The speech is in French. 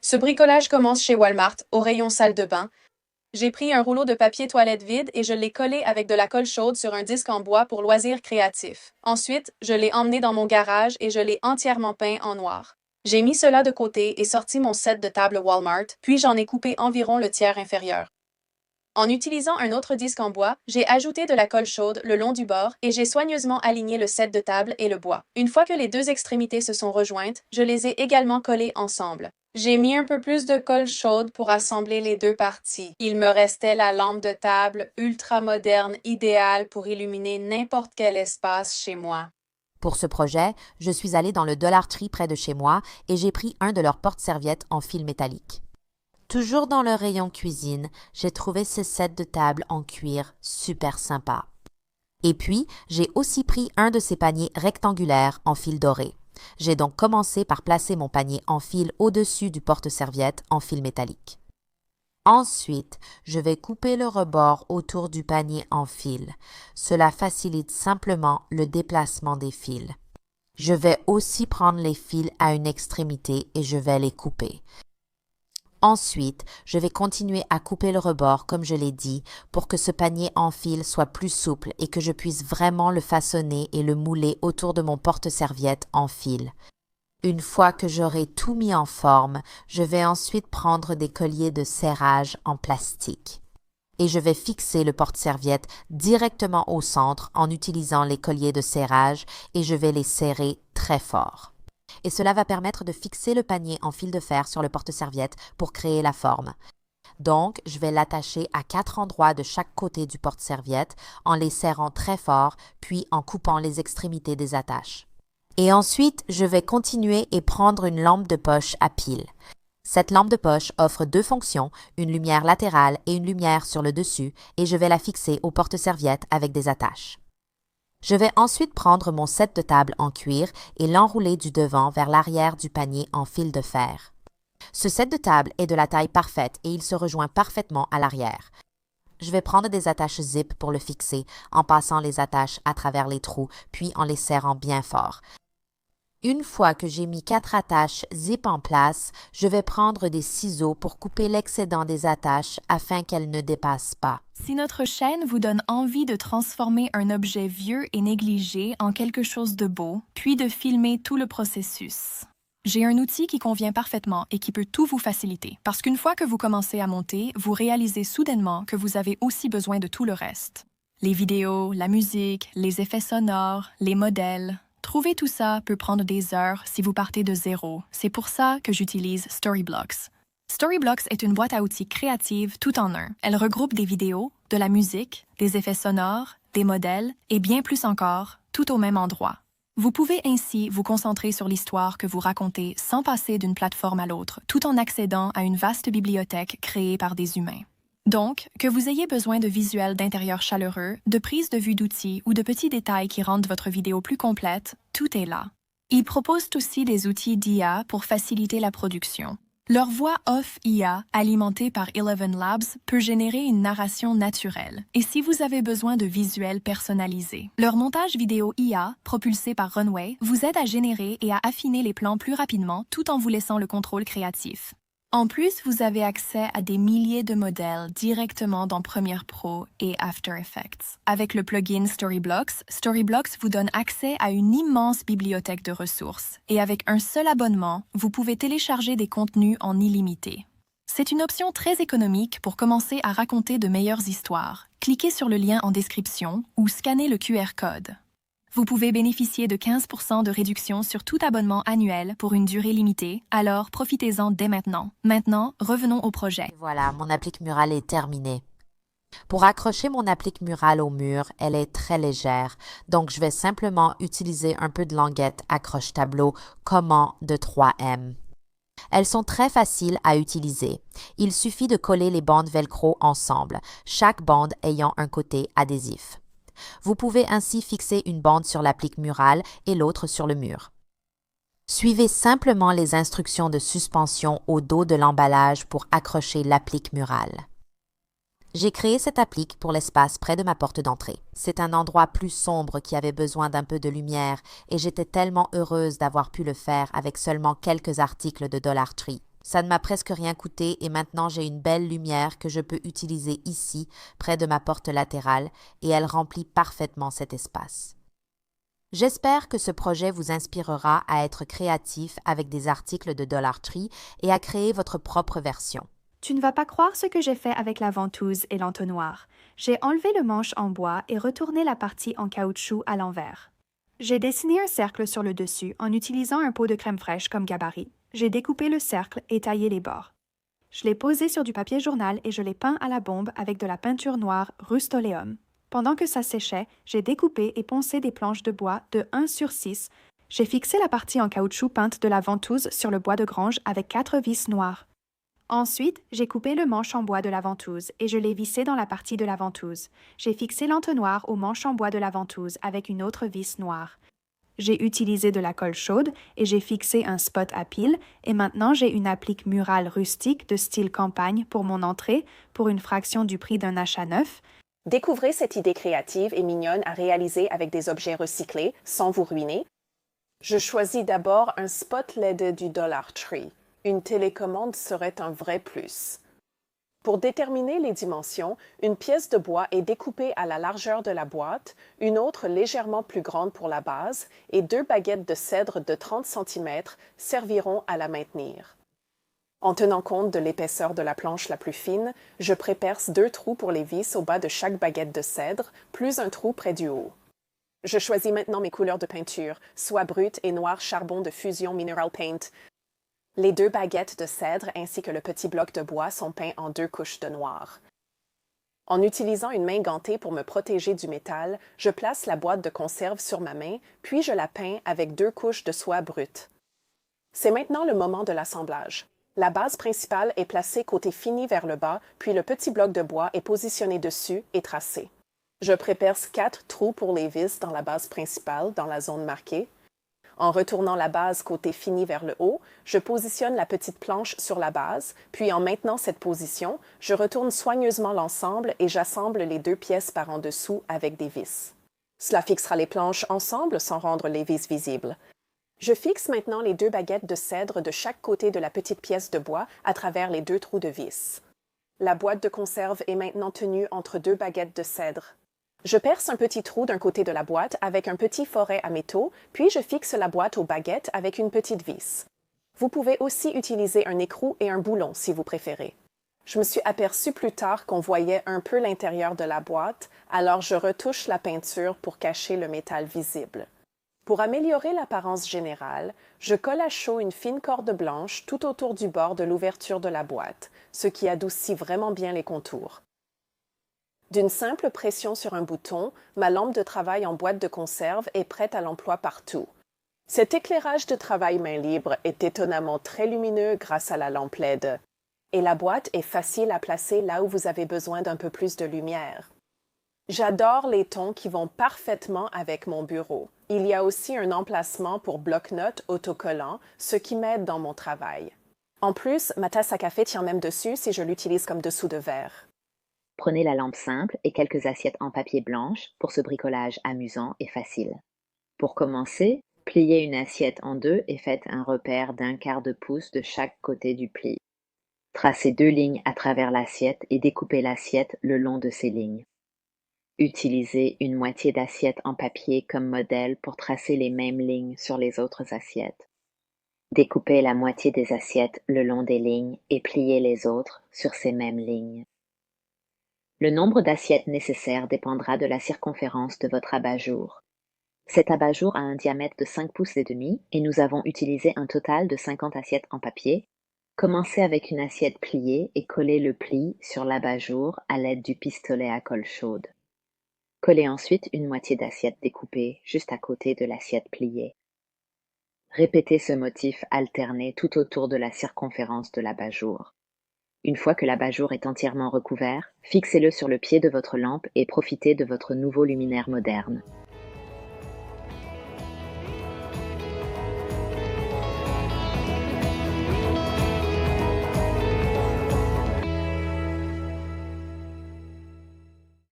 Ce bricolage commence chez Walmart, au rayon salle de bain. J'ai pris un rouleau de papier toilette vide et je l'ai collé avec de la colle chaude sur un disque en bois pour loisirs créatifs. Ensuite, je l'ai emmené dans mon garage et je l'ai entièrement peint en noir. J'ai mis cela de côté et sorti mon set de table Walmart, puis j'en ai coupé environ le tiers inférieur. En utilisant un autre disque en bois, j'ai ajouté de la colle chaude le long du bord et j'ai soigneusement aligné le set de table et le bois. Une fois que les deux extrémités se sont rejointes, je les ai également collées ensemble. J'ai mis un peu plus de colle chaude pour assembler les deux parties. Il me restait la lampe de table ultra moderne idéale pour illuminer n'importe quel espace chez moi. Pour ce projet, je suis allée dans le Dollar Tree près de chez moi et j'ai pris un de leurs porte-serviettes en fil métallique. Toujours dans le rayon cuisine, j'ai trouvé ce set de table en cuir super sympa. Et puis, j'ai aussi pris un de ces paniers rectangulaires en fil doré. J'ai donc commencé par placer mon panier en fil au-dessus du porte-serviette en fil métallique. Ensuite, je vais couper le rebord autour du panier en fil. Cela facilite simplement le déplacement des fils. Je vais aussi prendre les fils à une extrémité et je vais les couper. Ensuite, je vais continuer à couper le rebord, comme je l'ai dit, pour que ce panier en fil soit plus souple et que je puisse vraiment le façonner et le mouler autour de mon porte-serviette en fil. Une fois que j'aurai tout mis en forme, je vais ensuite prendre des colliers de serrage en plastique. Et je vais fixer le porte-serviette directement au centre en utilisant les colliers de serrage et je vais les serrer très fort. Et cela va permettre de fixer le panier en fil de fer sur le porte-serviette pour créer la forme. Donc, je vais l'attacher à 4 endroits de chaque côté du porte-serviette en les serrant très fort, puis en coupant les extrémités des attaches. Et ensuite, je vais continuer et prendre une lampe de poche à pile. Cette lampe de poche offre deux fonctions, une lumière latérale et une lumière sur le dessus, et je vais la fixer au porte-serviette avec des attaches. Je vais ensuite prendre mon set de table en cuir et l'enrouler du devant vers l'arrière du panier en fil de fer. Ce set de table est de la taille parfaite et il se rejoint parfaitement à l'arrière. Je vais prendre des attaches zip pour le fixer en passant les attaches à travers les trous puis en les serrant bien fort. Une fois que j'ai mis 4 attaches zip en place, je vais prendre des ciseaux pour couper l'excédent des attaches afin qu'elles ne dépassent pas. Si notre chaîne vous donne envie de transformer un objet vieux et négligé en quelque chose de beau, puis de filmer tout le processus, j'ai un outil qui convient parfaitement et qui peut tout vous faciliter. Parce qu'une fois que vous commencez à monter, vous réalisez soudainement que vous avez aussi besoin de tout le reste. Les vidéos, la musique, les effets sonores, les modèles. Trouver tout ça peut prendre des heures si vous partez de zéro. C'est pour ça que j'utilise Storyblocks. Storyblocks est une boîte à outils créative tout en un. Elle regroupe des vidéos, de la musique, des effets sonores, des modèles et bien plus encore, tout au même endroit. Vous pouvez ainsi vous concentrer sur l'histoire que vous racontez sans passer d'une plateforme à l'autre, tout en accédant à une vaste bibliothèque créée par des humains. Donc, que vous ayez besoin de visuels d'intérieur chaleureux, de prises de vue d'outils ou de petits détails qui rendent votre vidéo plus complète, tout est là. Ils proposent aussi des outils d'IA pour faciliter la production. Leur voix off IA, alimentée par Eleven Labs, peut générer une narration naturelle. Et si vous avez besoin de visuels personnalisés, leur montage vidéo IA, propulsé par Runway, vous aide à générer et à affiner les plans plus rapidement tout en vous laissant le contrôle créatif. En plus, vous avez accès à des milliers de modèles directement dans Premiere Pro et After Effects. Avec le plugin Storyblocks, Storyblocks vous donne accès à une immense bibliothèque de ressources. Et avec un seul abonnement, vous pouvez télécharger des contenus en illimité. C'est une option très économique pour commencer à raconter de meilleures histoires. Cliquez sur le lien en description ou scannez le QR code. Vous pouvez bénéficier de 15% de réduction sur tout abonnement annuel pour une durée limitée, alors profitez-en dès maintenant. Maintenant, revenons au projet. Et voilà, mon applique murale est terminée. Pour accrocher mon applique murale au mur, elle est très légère, donc je vais simplement utiliser un peu de languette accroche-tableau Comment de 3M. Elles sont très faciles à utiliser. Il suffit de coller les bandes velcro ensemble, chaque bande ayant un côté adhésif. Vous pouvez ainsi fixer une bande sur l'applique murale et l'autre sur le mur. Suivez simplement les instructions de suspension au dos de l'emballage pour accrocher l'applique murale. J'ai créé cette applique pour l'espace près de ma porte d'entrée. C'est un endroit plus sombre qui avait besoin d'un peu de lumière et j'étais tellement heureuse d'avoir pu le faire avec seulement quelques articles de Dollar Tree. Ça ne m'a presque rien coûté et maintenant j'ai une belle lumière que je peux utiliser ici, près de ma porte latérale, et elle remplit parfaitement cet espace. J'espère que ce projet vous inspirera à être créatif avec des articles de Dollar Tree et à créer votre propre version. Tu ne vas pas croire ce que j'ai fait avec la ventouse et l'entonnoir. J'ai enlevé le manche en bois et retourné la partie en caoutchouc à l'envers. J'ai dessiné un cercle sur le dessus en utilisant un pot de crème fraîche comme gabarit. J'ai découpé le cercle et taillé les bords. Je l'ai posé sur du papier journal et je l'ai peint à la bombe avec de la peinture noire Rust-Oleum. Pendant que ça séchait, j'ai découpé et poncé des planches de bois de 1/6. J'ai fixé la partie en caoutchouc peinte de la ventouse sur le bois de grange avec 4 vis noires. Ensuite, j'ai coupé le manche en bois de la ventouse et je l'ai vissé dans la partie de la ventouse. J'ai fixé l'entonnoir au manche en bois de la ventouse avec une autre vis noire. J'ai utilisé de la colle chaude et j'ai fixé un spot à pile et maintenant j'ai une applique murale rustique de style campagne pour mon entrée pour une fraction du prix d'un achat neuf. Découvrez cette idée créative et mignonne à réaliser avec des objets recyclés sans vous ruiner. Je choisis d'abord un spot LED du Dollar Tree. Une télécommande serait un vrai plus. Pour déterminer les dimensions, une pièce de bois est découpée à la largeur de la boîte, une autre légèrement plus grande pour la base et 2 baguettes de cèdre de 30 cm serviront à la maintenir. En tenant compte de l'épaisseur de la planche la plus fine, je préperce 2 trous pour les vis au bas de chaque baguette de cèdre, plus un trou près du haut. Je choisis maintenant mes couleurs de peinture, soit brute et noir charbon de Fusion Mineral Paint. Les 2 baguettes de cèdre ainsi que le petit bloc de bois sont peints en 2 couches de noir. En utilisant une main gantée pour me protéger du métal, je place la boîte de conserve sur ma main, puis je la peins avec 2 couches de soie brute. C'est maintenant le moment de l'assemblage. La base principale est placée côté fini vers le bas, puis le petit bloc de bois est positionné dessus et tracé. Je préperce 4 trous pour les vis dans la base principale, dans la zone marquée. En retournant la base côté fini vers le haut, je positionne la petite planche sur la base, puis en maintenant cette position, je retourne soigneusement l'ensemble et j'assemble les 2 pièces par en dessous avec des vis. Cela fixera les planches ensemble sans rendre les vis visibles. Je fixe maintenant les 2 baguettes de cèdre de chaque côté de la petite pièce de bois à travers les 2 trous de vis. La boîte de conserve est maintenant tenue entre 2 baguettes de cèdre. Je perce un petit trou d'un côté de la boîte avec un petit foret à métaux, puis je fixe la boîte aux baguettes avec une petite vis. Vous pouvez aussi utiliser un écrou et un boulon si vous préférez. Je me suis aperçu plus tard qu'on voyait un peu l'intérieur de la boîte, alors je retouche la peinture pour cacher le métal visible. Pour améliorer l'apparence générale, je colle à chaud une fine corde blanche tout autour du bord de l'ouverture de la boîte, ce qui adoucit vraiment bien les contours. D'une simple pression sur un bouton, ma lampe de travail en boîte de conserve est prête à l'emploi partout. Cet éclairage de travail main libre est étonnamment très lumineux grâce à la lampe LED. Et la boîte est facile à placer là où vous avez besoin d'un peu plus de lumière. J'adore les tons qui vont parfaitement avec mon bureau. Il y a aussi un emplacement pour bloc-notes autocollant, ce qui m'aide dans mon travail. En plus, ma tasse à café tient même dessus si je l'utilise comme dessous de verre. Prenez la lampe simple et quelques assiettes en papier blanche pour ce bricolage amusant et facile. Pour commencer, pliez une assiette en 2 et faites un repère d'1/4 de pouce de chaque côté du pli. Tracez 2 lignes à travers l'assiette et découpez l'assiette le long de ces lignes. Utilisez une moitié d'assiette en papier comme modèle pour tracer les mêmes lignes sur les autres assiettes. Découpez la moitié des assiettes le long des lignes et pliez les autres sur ces mêmes lignes. Le nombre d'assiettes nécessaires dépendra de la circonférence de votre abat-jour. Cet abat-jour a un diamètre de 5 pouces et demi et nous avons utilisé un total de 50 assiettes en papier. Commencez avec une assiette pliée et collez le pli sur l'abat-jour à l'aide du pistolet à colle chaude. Collez ensuite une moitié d'assiette découpée juste à côté de l'assiette pliée. Répétez ce motif alterné tout autour de la circonférence de l'abat-jour. Une fois que l'abat-jour est entièrement recouvert, fixez-le sur le pied de votre lampe et profitez de votre nouveau luminaire moderne.